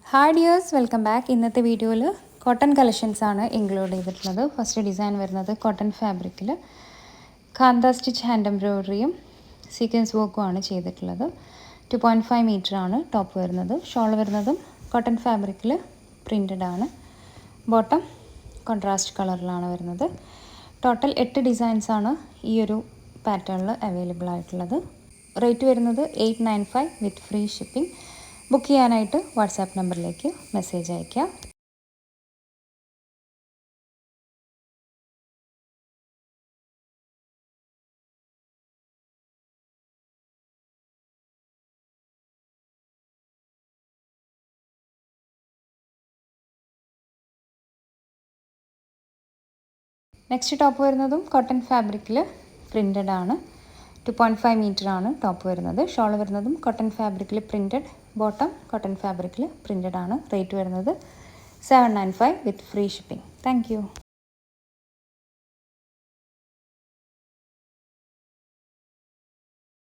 Hi dears, welcome back. ഇന്നത്തെ വീഡിയോയിൽ cotton collections ആണ് ഇൻക്ലൂഡ് ചെയ്തിട്ടുള്ളത്. ഫസ്റ്റ് ഡിസൈൻ വരുന്നത് കോട്ടൺ ഫാബ്രിക്കിൽ കാന്ത സ്റ്റിച്ച് ഹാൻഡ് എംബ്രോയ്ഡറിയും സീക്വൻസ് വർക്കും ആണ് ചെയ്തിട്ടുള്ളത്. 2.5 മീറ്റർ ആണ് ടോപ്പ് വരുന്നത്. ഷോൾ വരുന്നതും കോട്ടൺ ഫാബ്രിക്കിൽ പ്രിൻറ്റഡ് ആണ്. ബോട്ടം കോൺട്രാസ്റ്റ് കളറിലാണ് വരുന്നത്. ടോട്ടൽ 8 ഡിസൈൻസ് ആണ് ഈ ഒരു പാറ്റേണിൽ അവൈലബിൾ ആയിട്ടുള്ളത്. റേറ്റ് വരുന്നത് 895 വിത്ത് ഫ്രീ ഷിപ്പിംഗ്. ബുക്ക് ചെയ്യാനായിട്ട് വാട്സാപ്പ് നമ്പറിലേക്ക് മെസ്സേജ് അയയ്ക്കുക. നെക്സ്റ്റ് ടോപ്പ് വരുന്നതും കോട്ടൺ ഫാബ്രിക്കിൽ പ്രിൻറ്റഡ് ആണ്. 2.5 മീറ്റർ ആണ് ടോപ്പ് വരുന്നത്. ഷോൾ വരുന്നതും കോട്ടൺ ഫാബ്രിക്കിൽ പ്രിൻറ്റഡ്. ബോട്ടം കോട്ടൺ ഫാബ്രിക്കിൽ പ്രിൻറ്റഡ് ആണ്. റേറ്റ് വരുന്നത് 795 വിത്ത് ഫ്രീ ഷിപ്പിംഗ്. Thank you.